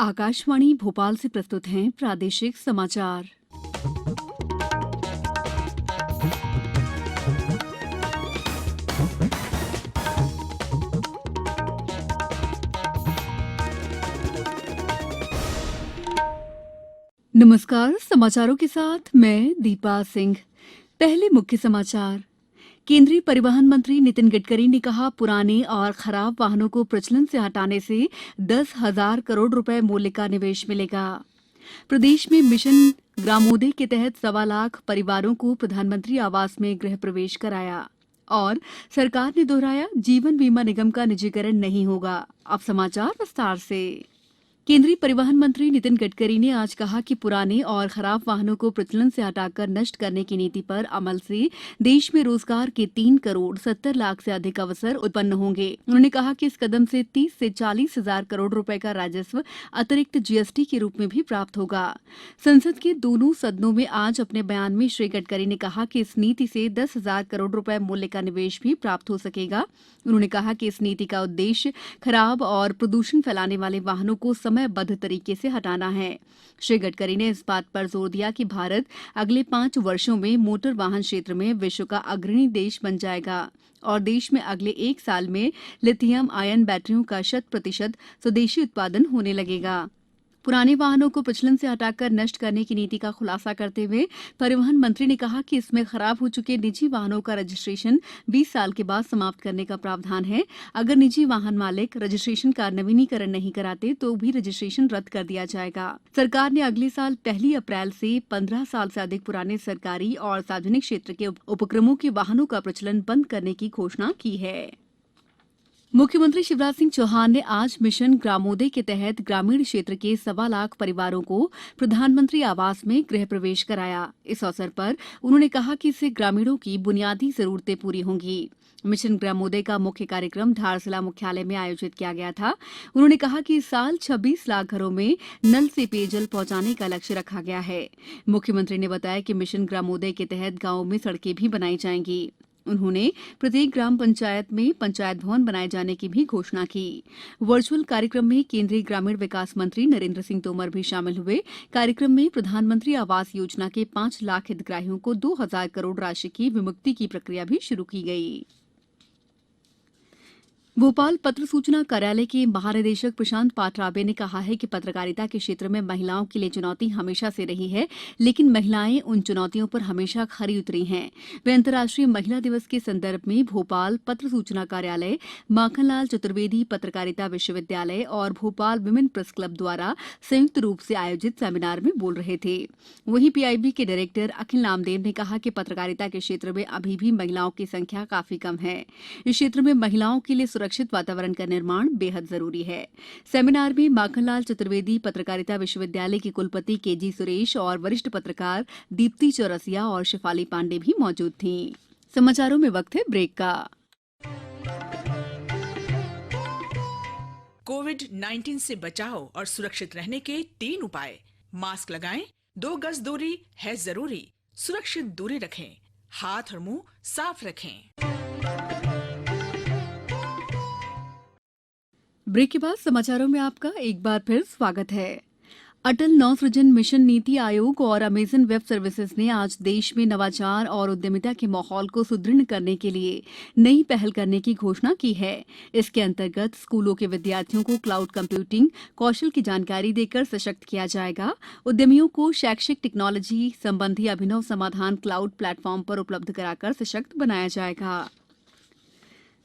आकाशवाणी भोपाल से प्रस्तुत हैं प्रादेशिक समाचार। नमस्कार, समाचारों के साथ मैं दीपा सिंह। पहले मुख्य समाचार। केंद्रीय परिवहन मंत्री नितिन गडकरी ने कहा, पुराने और खराब वाहनों को प्रचलन से हटाने से 10,000 करोड़ रुपए मूल्य का निवेश मिलेगा। प्रदेश में मिशन ग्रामोदय के तहत 1.25 लाख परिवारों को प्रधानमंत्री आवास में गृह प्रवेश कराया। और सरकार ने दोहराया, जीवन बीमा निगम का निजीकरण नहीं होगा। अब समाचार विस्तार से। केंद्रीय परिवहन मंत्री नितिन गडकरी ने आज कहा कि पुराने और खराब वाहनों को प्रचलन से हटाकर नष्ट करने की नीति पर अमल से देश में रोजगार के 3 करोड़ 70 लाख से अधिक अवसर उत्पन्न होंगे। उन्होंने कहा कि इस कदम से 30 से 40 हजार करोड़ रुपए का राजस्व अतिरिक्त जीएसटी के रूप में भी प्राप्त होगा। संसद के दोनों सदनों में आज अपने बयान में श्री गडकरी ने कहा कि इस नीति से 10,000 करोड़ रुपए मूल्य का निवेश भी प्राप्त हो सकेगा। उन्होंने कहा कि इस नीति का उद्देश्य खराब और प्रदूषण फैलाने वाले वाहनों को समयबद्ध तरीके से हटाना है। श्री गडकरी ने इस बात पर जोर दिया कि भारत अगले 5 वर्षों में मोटर वाहन क्षेत्र में विश्व का अग्रणी देश बन जाएगा और देश में अगले 1 साल में लिथियम आयन बैटरियों का 100% स्वदेशी उत्पादन होने लगेगा। पुराने वाहनों को प्रचलन से हटाकर नष्ट करने की नीति का खुलासा करते हुए परिवहन मंत्री ने कहा कि इसमें खराब हो चुके निजी वाहनों का रजिस्ट्रेशन 20 साल के बाद समाप्त करने का प्रावधान है। अगर निजी वाहन मालिक रजिस्ट्रेशन का नवीनीकरण नहीं कराते तो भी रजिस्ट्रेशन रद्द कर दिया जाएगा। सरकार ने अगले साल 1 अप्रैल से 15 साल से अधिक पुराने सरकारी और सार्वजनिक क्षेत्र के उपक्रमों के वाहनों का प्रचलन बंद करने की घोषणा की है। मुख्यमंत्री शिवराज सिंह चौहान ने आज मिशन ग्रामोदय के तहत ग्रामीण क्षेत्र के 1.25 लाख परिवारों को प्रधानमंत्री आवास में गृह प्रवेश कराया। इस अवसर पर उन्होंने कहा कि इससे ग्रामीणों की बुनियादी जरूरतें पूरी होंगी। मिशन ग्रामोदय का मुख्य कार्यक्रम धार जिला मुख्यालय में आयोजित किया गया था। उन्होंने कहा कि इस साल 26 लाख घरों में नल से पेयजल पहुंचाने का लक्ष्य रखा गया है। मुख्यमंत्री ने बताया कि मिशन ग्रामोदय के तहत गांवों में सड़कें भी बनाई जाएंगी। उन्होंने प्रत्येक ग्राम पंचायत में पंचायत भवन बनाए जाने की भी घोषणा की। वर्चुअल कार्यक्रम में केंद्रीय ग्रामीण विकास मंत्री नरेंद्र सिंह तोमर भी शामिल हुए। कार्यक्रम में प्रधानमंत्री आवास योजना के 5 लाख हितग्राहियों को 2,000 करोड़ राशि की विमुक्ति की प्रक्रिया भी शुरू की गई। भोपाल पत्र सूचना कार्यालय के महानिदेशक प्रशांत पाठराबे ने कहा है कि पत्रकारिता के क्षेत्र में महिलाओं के लिए चुनौती हमेशा से रही है, लेकिन महिलाएं उन चुनौतियों पर हमेशा खरी उतरी हैं। वे अंतर्राष्ट्रीय महिला दिवस के संदर्भ में भोपाल पत्र सूचना कार्यालय, माखनलाल चतुर्वेदी पत्रकारिता विश्वविद्यालय और भोपाल विमेन प्रेस क्लब द्वारा संयुक्त रूप से आयोजित सेमिनार में बोल रहे थे। वहीं पीआईबी के डायरेक्टर अखिल नामदेव ने कहा कि पत्रकारिता के क्षेत्र में अभी भी महिलाओं की संख्या काफी कम है। इस क्षेत्र में महिलाओं के लिए सुरक्षित वातावरण का निर्माण बेहद जरूरी है। सेमिनार में माखनलाल चतुर्वेदी पत्रकारिता विश्वविद्यालय के कुलपति केजी सुरेश और वरिष्ठ पत्रकार दीप्ति चौरसिया और शिफाली पांडे भी मौजूद थीं। समाचारों में वक्त है ब्रेक का। कोविड-19 से बचाव और सुरक्षित रहने के 3 उपाय। मास्क लगाएं, 2 गज दूरी है जरूरी, सुरक्षित दूरी रखें, हाथ और मुंह साफ रखें। ब्रेक के बाद समाचारों में आपका एक बार फिर स्वागत है। अटल नवसृजन मिशन नीति आयोग और अमेजन वेब सर्विसेज ने आज देश में नवाचार और उद्यमिता के माहौल को सुदृढ़ करने के लिए नई पहल करने की घोषणा की है। इसके अंतर्गत स्कूलों के विद्यार्थियों को क्लाउड कंप्यूटिंग कौशल की जानकारी देकर सशक्त किया जाएगा। उद्यमियों को शैक्षिक टेक्नोलॉजी संबंधी अभिनव समाधान क्लाउड प्लेटफॉर्म पर उपलब्ध कराकर सशक्त बनाया जाएगा।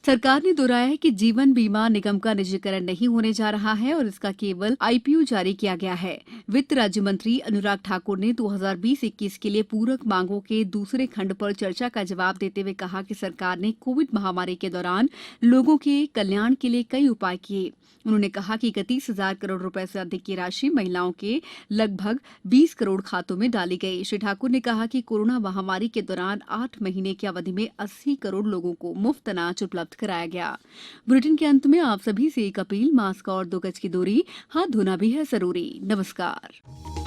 सरकार ने दोहराया है कि जीवन बीमा निगम का निजीकरण नहीं होने जा रहा है और इसका केवल आईपीओ जारी किया गया है। वित्त राज्य मंत्री अनुराग ठाकुर ने 2020-21 के लिए पूरक मांगों के दूसरे खंड पर चर्चा का जवाब देते हुए कहा कि सरकार ने कोविड महामारी के दौरान लोगों के कल्याण के लिए कई उपाय किए। उन्होंने कहा कि 31,000 करोड़ रुपए से अधिक की राशि महिलाओं के लगभग 20 करोड़ खातों में डाली गई। श्री ठाकुर ने कहा कि कोरोना महामारी के दौरान 8 महीने की अवधि में 80 करोड़ लोगों को मुफ्त अनाज उपलब्ध कराया गया। बुलेटिन के अंत में आप सभी से एक अपील, मास्क और 2 गज की दूरी, हाथ धोना भी है जरूरी। नमस्कार।